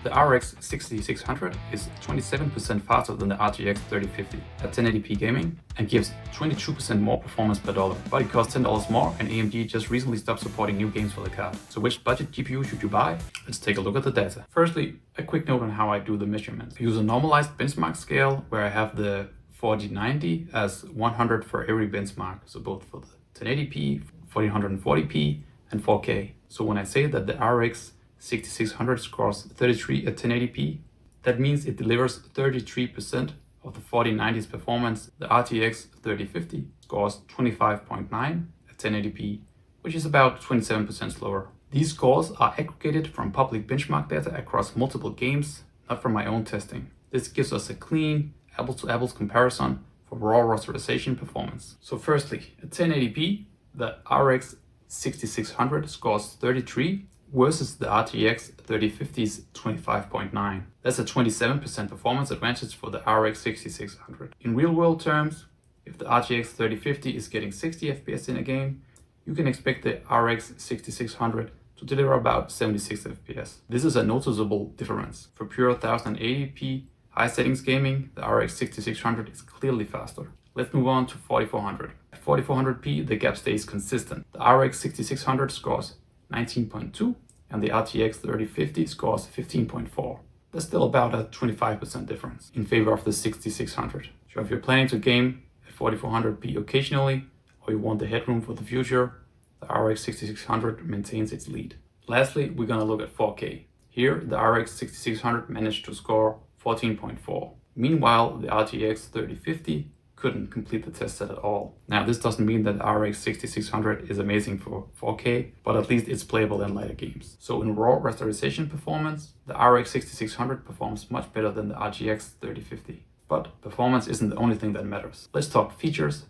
The RX 6600 is 27% faster than the RTX 3050 at 1080p gaming and gives 22% more performance per dollar, but it costs $10 more and AMD just recently stopped supporting new games for the card. So which budget GPU should you buy? Let's take a look at the data. Firstly, a quick note on how I do the measurements. I use a normalized benchmark scale where I have the 4090 as 100 for every benchmark, so both for the 1080p, 1440p and 4K. So when I say that the RX 6600 scores 33 at 1080p, that means it delivers 33% of the 4090's performance. The RTX 3050 scores 25.9 at 1080p, which is about 27% slower. These scores are aggregated from public benchmark data across multiple games, not from my own testing. This gives us a clean, apples-to-apples comparison for raw rasterization performance. So firstly, at 1080p, the RX 6600 scores 33 versus the RTX 3050's 25.9. That's a 27% performance advantage for the RX 6600. In real-world terms, if the RTX 3050 is getting 60 FPS in a game, you can expect the RX 6600 to deliver about 76 FPS. This is a noticeable difference. For pure 1080p high settings gaming, the RX 6600 is clearly faster. Let's move on to 4400. At 4400p, the gap stays consistent. The RX 6600 scores 19.2 and the RTX 3050 scores 15.4. There's still about a 25% difference in favor of the 6600. So if you're planning to game at 4400p occasionally, or you want the headroom for the future, the RX 6600 maintains its lead. Lastly, we're gonna look at 4K. Here, the RX 6600 managed to score 14.4. Meanwhile, the RTX 3050 couldn't complete the test set at all. Now, this doesn't mean that RX 6600 is amazing for 4K, but at least it's playable in lighter games. So in raw rasterization performance, the RX 6600 performs much better than the RTX 3050. But performance isn't the only thing that matters. Let's talk features,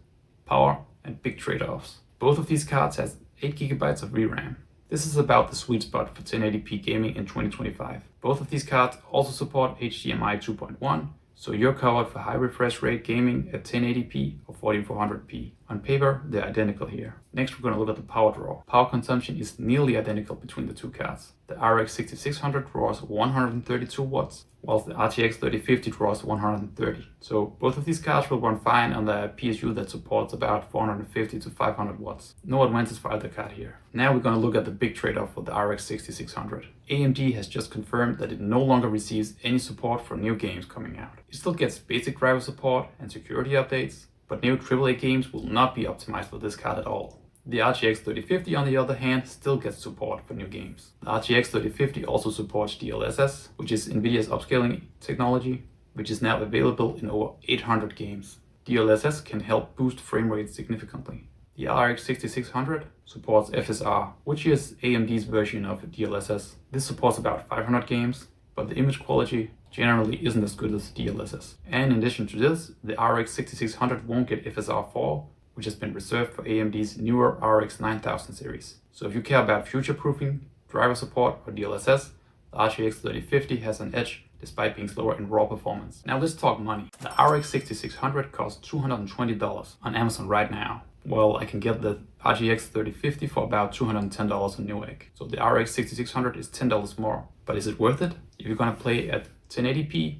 power, and big trade-offs. Both of these cards has 8GB of VRAM. This is about the sweet spot for 1080p gaming in 2025. Both of these cards also support HDMI 2.1, so you're covered for high refresh rate gaming at 1080p or 4400p. On paper, they're identical here. Next, we're going to look at the power draw. Power consumption is nearly identical between the two cards. The RX 6600 draws 132 watts, whilst the RTX 3050 draws 130. So both of these cards will run fine on the PSU that supports about 450 to 500 watts. No advances for either card here. Now we're going to look at the big trade-off for the RX 6600. AMD has just confirmed that it no longer receives any support for new games coming out. It still gets basic driver support and security updates, but new AAA games will not be optimized for this card at all. The RTX 3050, on the other hand, still gets support for new games. The RTX 3050 also supports DLSS, which is NVIDIA's upscaling technology, which is now available in over 800 games. DLSS can help boost frame rate significantly. The RX 6600 supports FSR, which is AMD's version of DLSS. This supports about 500 games, but the image quality generally isn't as good as DLSS. And in addition to this, the RX 6600 won't get FSR 4, which has been reserved for AMD's newer RX 9000 series. So if you care about future-proofing, driver support or DLSS, the RTX 3050 has an edge despite being slower in raw performance. Now let's talk money. The RX 6600 costs $220 on Amazon right now. Well, I can get the RTX 3050 for about $210 on Newegg. So the RX 6600 is $10 more. But is it worth it? If you're gonna play at 1080p,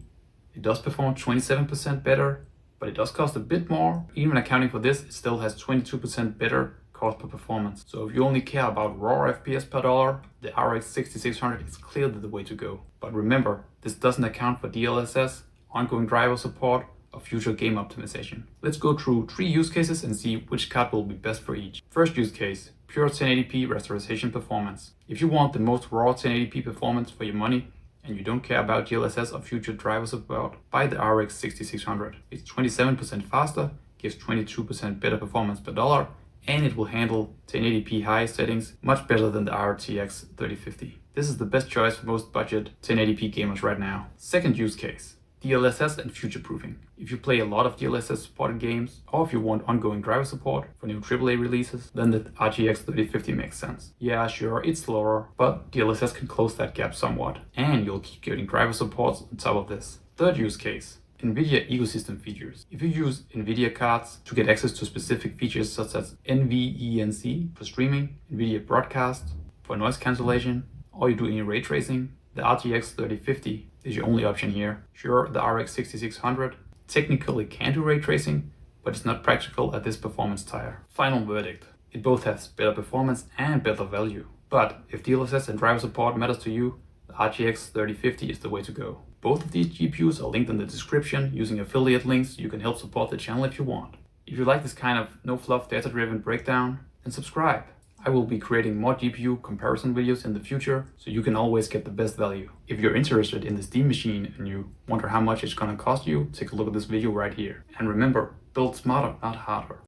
it does perform 27% better, but it does cost a bit more. Even accounting for this, it still has 22% better cost per performance. So if you only care about raw FPS per dollar, the RX 6600 is clearly the way to go. But remember, this doesn't account for DLSS, ongoing driver support, or future game optimization. Let's go through 3 use cases and see which card will be best for each. First use case, pure 1080p rasterization performance. If you want the most raw 1080p performance for your money, and you don't care about DLSS or future driver support, buy the RX 6600. It's 27% faster, gives 22% better performance per dollar, and it will handle 1080p high settings much better than the RTX 3050. This is the best choice for most budget 1080p gamers right now. Second use case, DLSS and future-proofing. If you play a lot of DLSS supported games, or if you want ongoing driver support for new AAA releases, then the RTX 3050 makes sense. Yeah, sure, it's slower, but DLSS can close that gap somewhat, and you'll keep getting driver supports on top of this. Third use case, NVIDIA ecosystem features. If you use NVIDIA cards to get access to specific features such as NVENC for streaming, NVIDIA Broadcast for noise cancellation, or you do any ray tracing, the RTX 3050 is your only option here. Sure, the RX 6600 technically can do ray tracing, but it's not practical at this performance tier. Final verdict. It both has better performance and better value. But if DLSS and driver support matters to you, the RTX 3050 is the way to go. Both of these GPUs are linked in the description. Using affiliate links, you can help support the channel if you want. If you like this kind of no-fluff data-driven breakdown, then subscribe. I will be creating more GPU comparison videos in the future, so you can always get the best value. If you're interested in the Steam machine and you wonder how much it's gonna cost you, take a look at this video right here. And remember, build smarter, not harder.